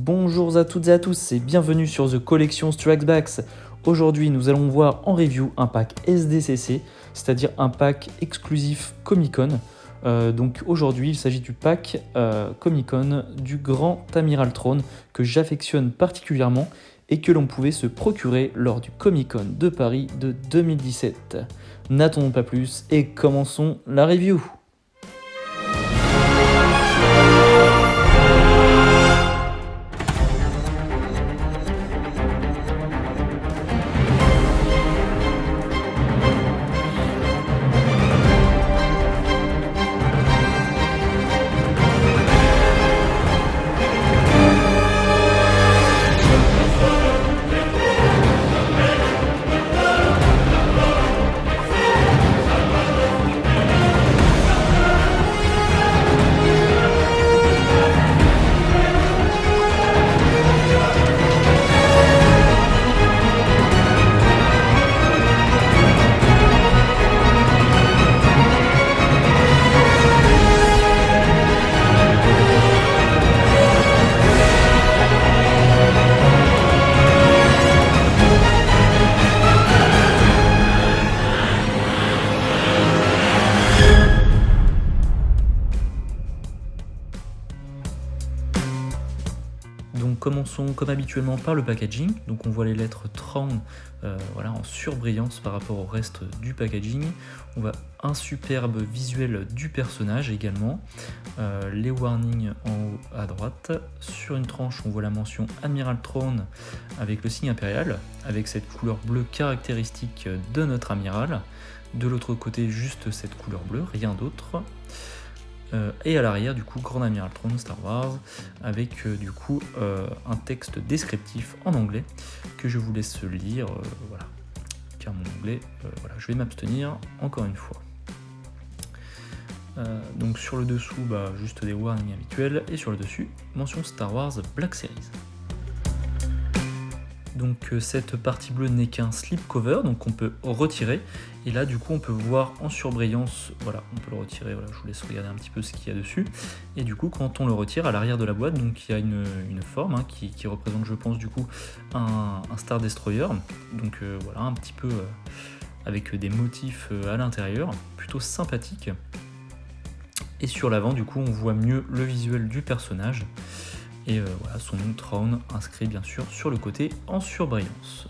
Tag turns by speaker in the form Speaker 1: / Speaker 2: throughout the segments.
Speaker 1: Bonjour à toutes et à tous et bienvenue sur The Collection Strikes Back. Aujourd'hui nous allons voir en review un pack SDCC, c'est-à-dire un pack exclusif Comic-Con. Donc aujourd'hui il s'agit du pack Comic-Con du Grand Amiral Throne que j'affectionne particulièrement et que l'on pouvait se procurer lors du Comic-Con de Paris de 2017. N'attendons pas plus et commençons la review. Donc commençons comme habituellement par le packaging. Donc on voit les lettres Throne en surbrillance par rapport au reste du packaging. On voit un superbe visuel du personnage également. Les warnings en haut à droite. Sur une tranche on voit la mention Amiral Throne avec le signe impérial, avec cette couleur bleue caractéristique de notre amiral. De l'autre côté juste cette couleur bleue, rien d'autre. Et à l'arrière du coup Grand Amiral Throne Star Wars avec un texte descriptif en anglais que je vous laisse lire, car mon anglais, je vais m'abstenir encore une fois. Donc sur le dessous, juste des warnings habituels, et sur le dessus, mention Star Wars Black Series. Donc cette partie bleue n'est qu'un slipcover, donc on peut retirer, et là du coup on peut voir en surbrillance, on peut le retirer, je vous laisse regarder un petit peu ce qu'il y a dessus, et du coup quand on le retire à l'arrière de la boîte, donc il y a une forme qui représente je pense du coup un Star Destroyer, donc un petit peu avec des motifs à l'intérieur, plutôt sympathique, et sur l'avant du coup on voit mieux le visuel du personnage, et son nom Throne inscrit bien sûr sur le côté en surbrillance.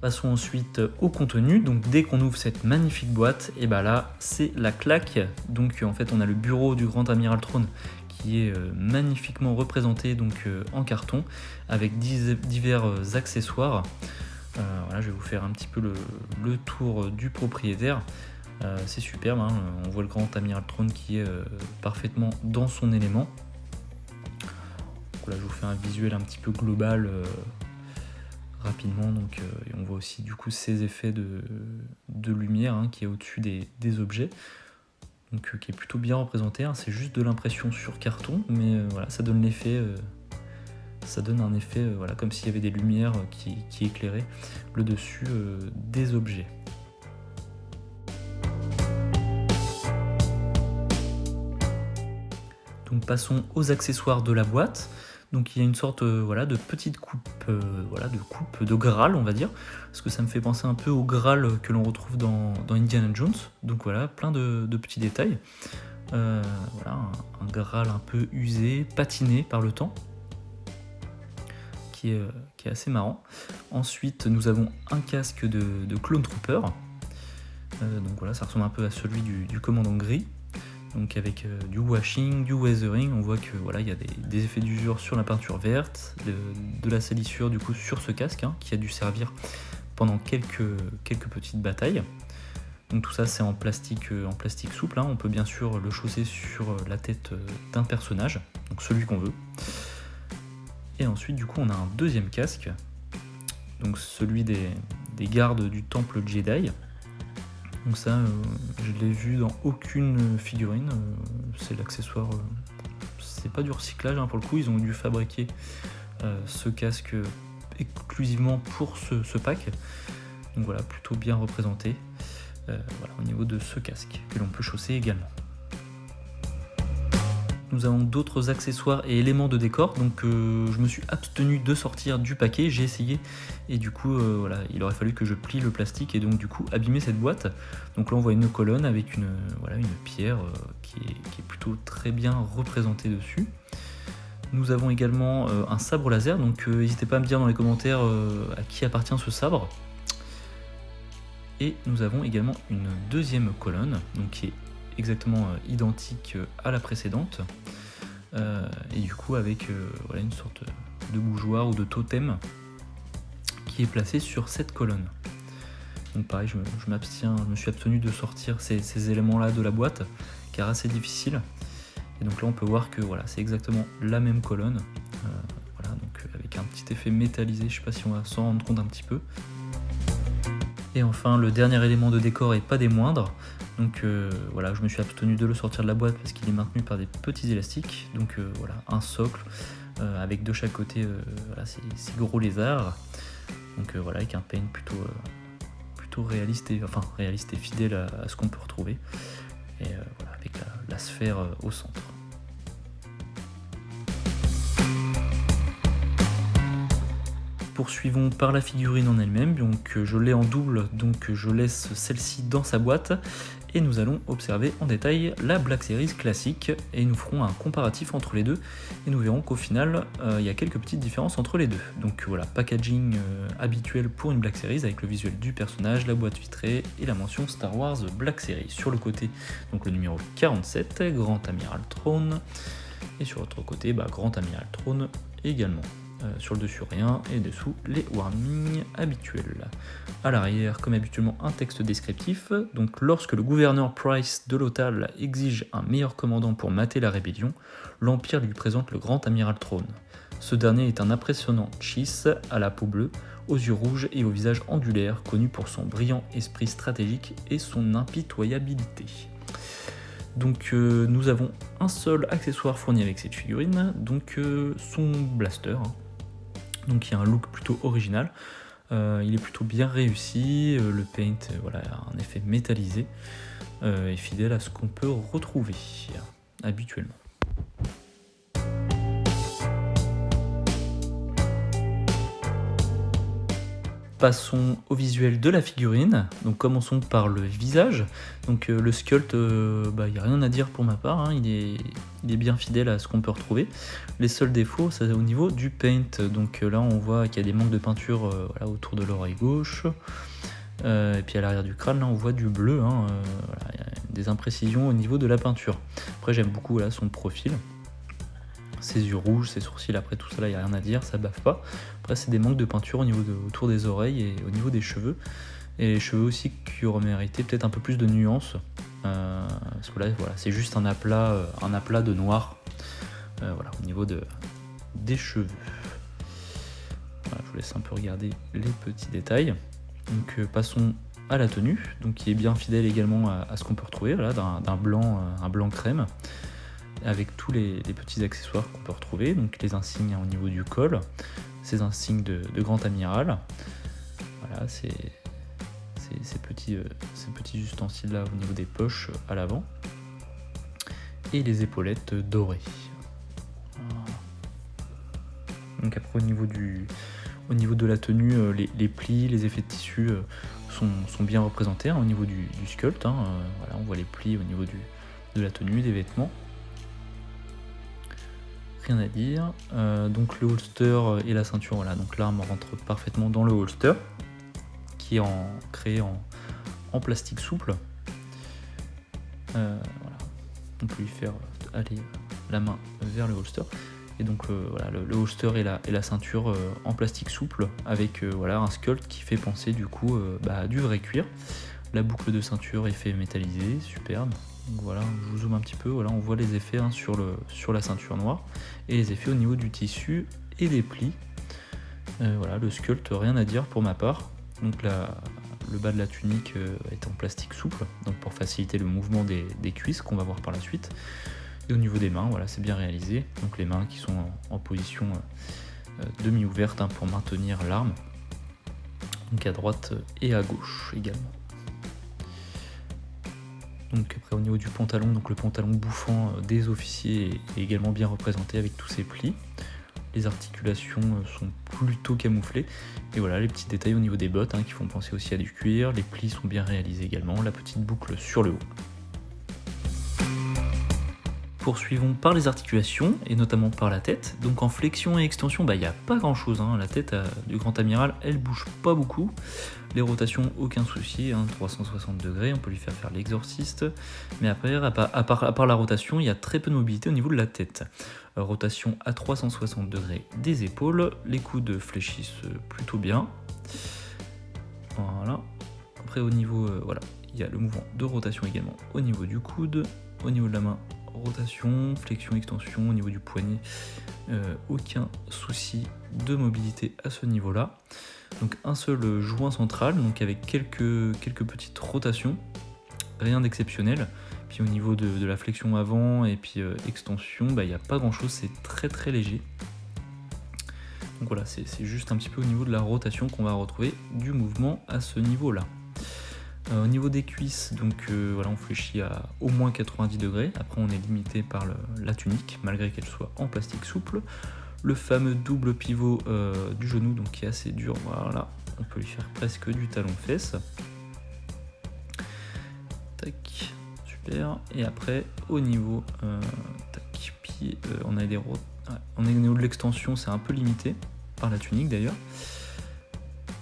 Speaker 1: Passons ensuite au contenu. Donc dès qu'on ouvre cette magnifique boîte, et là c'est la claque. Donc en fait on a le bureau du Grand Amiral Throne qui est magnifiquement représenté en carton avec divers accessoires. Je vais vous faire un petit peu le tour du propriétaire. C'est superbe, on voit le Grand Amiral Throne qui est parfaitement dans son élément. Donc là je vous fais un visuel un petit peu global rapidement, et on voit aussi du coup ces effets de lumière qui est au-dessus des objets, donc qui est plutôt bien représenté, c'est juste de l'impression sur carton, mais ça donne l'effet, un effet comme s'il y avait des lumières qui éclairaient le dessus des objets. Donc passons aux accessoires de la boîte. Donc il y a une sorte de petite coupe, de Graal on va dire, parce que ça me fait penser un peu au Graal que l'on retrouve dans Indiana Jones. Donc plein de petits détails. Un Graal un peu usé, patiné par le temps, qui est assez marrant. Ensuite nous avons un casque de Clone Trooper. Ça ressemble un peu à celui du commandant gris. Donc avec du washing, du weathering, on voit que il y a des effets d'usure sur la peinture verte, de la salissure du coup sur ce casque qui a dû servir pendant quelques petites batailles. Donc tout ça c'est en plastique souple, on peut bien sûr le chausser sur la tête d'un personnage, donc celui qu'on veut. Et ensuite du coup on a un deuxième casque, donc celui des gardes du temple Jedi. Donc ça, je l'ai vu dans aucune figurine, c'est l'accessoire, c'est pas du recyclage pour le coup, ils ont dû fabriquer ce casque exclusivement pour ce pack. Donc plutôt bien représenté au niveau de ce casque, que l'on peut chausser également. nous avons d'autres accessoires et éléments de décor. Donc je me suis abstenu de sortir du paquet, j'ai essayé et du coup voilà, il aurait fallu que je plie le plastique et donc du coup abîmer cette boîte. Donc là on voit une colonne avec une pierre qui est plutôt très bien représentée dessus. Nous avons également un sabre laser, donc n'hésitez pas à me dire dans les commentaires à qui appartient ce sabre. Et nous avons également une deuxième colonne, donc qui est exactement identique à la précédente, et du coup avec voilà, une sorte de bougeoir ou de totem qui est placé sur cette colonne. Donc pareil, je me suis abstenu de sortir ces éléments-là de la boîte, car assez difficile. Et donc là on peut voir que voilà, c'est exactement la même colonne, voilà, donc avec un petit effet métallisé, je sais pas si on va s'en rendre compte un petit peu. Et enfin le dernier élément de décor et pas des moindres, donc voilà, je me suis abstenu de le sortir de la boîte parce qu'il est maintenu par des petits élastiques, donc voilà, un socle avec de chaque côté voilà, ces gros lézards, donc voilà, avec un paint plutôt réaliste et fidèle à ce qu'on peut retrouver, et voilà, avec la sphère au centre. Poursuivons par la figurine en elle-même, donc je l'ai en double, donc je laisse celle-ci dans sa boîte et nous allons observer en détail la Black Series classique et nous ferons un comparatif entre les deux et nous verrons qu'au final il y a quelques petites différences entre les deux. Donc voilà, packaging habituel pour une Black Series avec le visuel du personnage, la boîte vitrée et la mention Star Wars Black Series. Sur le côté, donc le numéro 47, Grand Amiral Thrawn, et sur l'autre côté, Grand Amiral Thrawn également. Sur le dessus rien, et dessous les warnings habituels. À l'arrière, comme habituellement, un texte descriptif. Donc lorsque le gouverneur Price de Lothal exige un meilleur commandant pour mater la rébellion, l'Empire lui présente le grand amiral Thrawn. Ce dernier est un impressionnant Chiss à la peau bleue, aux yeux rouges et au visage ondulaire, connu pour son brillant esprit stratégique et son impitoyabilité. Donc nous avons un seul accessoire fourni avec cette figurine, donc son blaster, donc il y a un look plutôt original, il est plutôt bien réussi, le paint voilà, a un effet métallisé et fidèle à ce qu'on peut retrouver habituellement. Passons au visuel de la figurine, donc commençons par le visage. Donc le sculpt, il n'y a rien à dire pour ma part, il est bien fidèle à ce qu'on peut retrouver. Les seuls défauts, c'est au niveau du paint, donc là on voit qu'il y a des manques de peinture voilà, autour de l'oreille gauche, et puis à l'arrière du crâne, là on voit du bleu, voilà, il y a des imprécisions au niveau de la peinture. Après j'aime beaucoup là, son profil. Ses yeux rouges, ses sourcils, après tout ça là, il n'y a rien à dire, ça baffe pas. Après c'est des manques de peinture au niveau autour des oreilles et au niveau des cheveux. Et les cheveux aussi qui auraient mérité peut-être un peu plus de nuances. Parce que là voilà, c'est juste un aplat de noir. Voilà, au niveau des cheveux. Voilà, je vous laisse un peu regarder les petits détails. Donc passons à la tenue, donc qui est bien fidèle également à ce qu'on peut retrouver, voilà, un blanc crème, avec tous les petits accessoires qu'on peut retrouver, donc les insignes au niveau du col, ces insignes de grand amiral, voilà, ces petits ustensiles là au niveau des poches à l'avant, et les épaulettes dorées. Donc après au niveau de la tenue, les plis, les effets de tissu sont bien représentés au niveau du sculpt, voilà, on voit les plis au niveau de la tenue, des vêtements. Rien à dire. Donc le holster et la ceinture, voilà, donc l'arme rentre parfaitement dans le holster qui est créé en plastique souple. Voilà. On peut lui faire aller la main vers le holster. Et donc voilà, le holster et la ceinture en plastique souple avec voilà, un sculpt qui fait penser du coup du vrai cuir. La boucle de ceinture est fait métallisé, superbe. Donc voilà, je vous zoome un petit peu, voilà, on voit les effets sur la ceinture noire et les effets au niveau du tissu et des plis. Voilà, le sculpt, rien à dire pour ma part. Donc le bas de la tunique est en plastique souple, donc pour faciliter le mouvement des cuisses qu'on va voir par la suite. Et au niveau des mains, voilà, c'est bien réalisé. Donc les mains qui sont en position demi-ouverte pour maintenir l'arme. Donc à droite et à gauche également. Donc après au niveau du pantalon, donc le pantalon bouffant des officiers est également bien représenté avec tous ses plis. Les articulations sont plutôt camouflées. Et voilà les petits détails au niveau des bottes qui font penser aussi à du cuir. Les plis sont bien réalisés également, la petite boucle sur le haut. Poursuivons par les articulations et notamment par la tête. Donc en flexion et extension, il n'y a pas grand chose. La tête du Grand Amiral, elle bouge pas beaucoup. Les rotations, aucun souci, 360 degrés, on peut lui faire l'exorciste. Mais après, à part la rotation, il y a très peu de mobilité au niveau de la tête. Rotation à 360 degrés des épaules, les coudes fléchissent plutôt bien. Voilà. Après au niveau, il y a le mouvement de rotation également au niveau du coude, au niveau de la main. Rotation, flexion, extension, au niveau du poignet, aucun souci de mobilité à ce niveau-là. Donc un seul joint central, donc avec quelques petites rotations, rien d'exceptionnel. Puis au niveau de la flexion avant et puis extension, il n'y a pas grand-chose, c'est très léger. Donc voilà, c'est juste un petit peu au niveau de la rotation qu'on va retrouver du mouvement à ce niveau-là. Au niveau des cuisses, donc on fléchit à au moins 90 degrés. Après, on est limité par la tunique, malgré qu'elle soit en plastique souple. Le fameux double pivot du genou, donc qui est assez dur. Voilà, on peut lui faire presque du talon-fesse. Tac, super. Et après, au niveau pied, on a au niveau de l'extension, c'est un peu limité par la tunique d'ailleurs.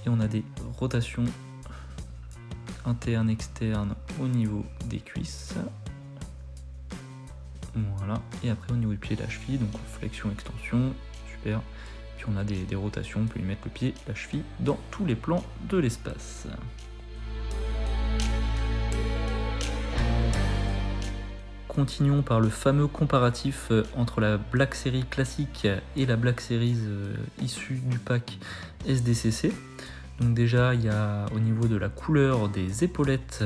Speaker 1: Et on a des rotations interne, externe au niveau des cuisses. Voilà, et après au niveau du pied et de la cheville, donc flexion, extension, super. Puis on a des rotations, on peut lui mettre le pied, la cheville dans tous les plans de l'espace. Continuons par le fameux comparatif entre la Black Series classique et la Black Series issue du pack SDCC. Donc déjà, il y a au niveau de la couleur des épaulettes,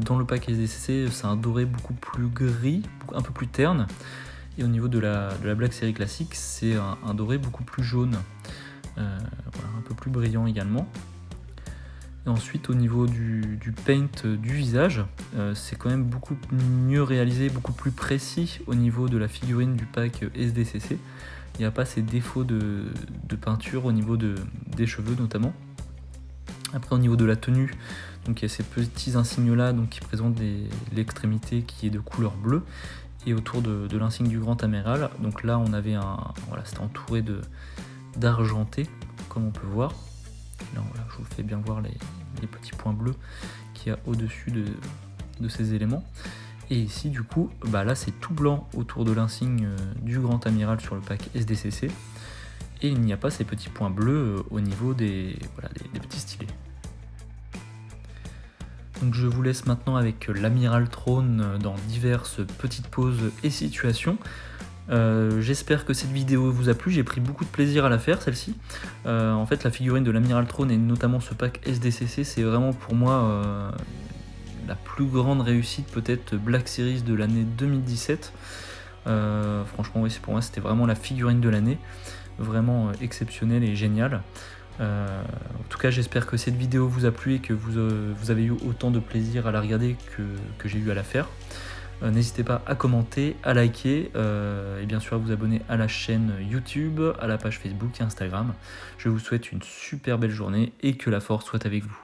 Speaker 1: dans le pack SDCC, c'est un doré beaucoup plus gris, un peu plus terne. Et au niveau de la Black Series classique, c'est un doré beaucoup plus jaune, un peu plus brillant également. Et ensuite, au niveau du paint du visage, c'est quand même beaucoup mieux réalisé, beaucoup plus précis au niveau de la figurine du pack SDCC. Il n'y a pas ces défauts de peinture au niveau des cheveux notamment. Après au niveau de la tenue, donc il y a ces petits insignes là qui présentent l'extrémité qui est de couleur bleue et autour de l'insigne du Grand Amiral. Donc là on avait c'était entouré d'argenté comme on peut voir. Là je vous fais bien voir les petits points bleus qu'il y a au-dessus de ces éléments. Et ici du coup là c'est tout blanc autour de l'insigne du Grand Amiral sur le pack SDCC. Et il n'y a pas ces petits points bleus au niveau des petits stylets. Donc je vous laisse maintenant avec l'Amiral Throne dans diverses petites pauses et situations. J'espère que cette vidéo vous a plu, j'ai pris beaucoup de plaisir à la faire celle-ci. En fait la figurine de l'Amiral Throne et notamment ce pack SDCC, c'est vraiment pour moi la plus grande réussite peut-être Black Series de l'année 2017. Franchement pour moi c'était vraiment la figurine de l'année. Vraiment exceptionnel et génial. En tout cas j'espère que cette vidéo vous a plu et que vous avez eu autant de plaisir à la regarder que j'ai eu à la faire. N'hésitez pas à commenter, à liker et bien sûr à vous abonner à la chaîne YouTube, à la page Facebook et Instagram. Je vous souhaite une super belle journée et que la force soit avec vous.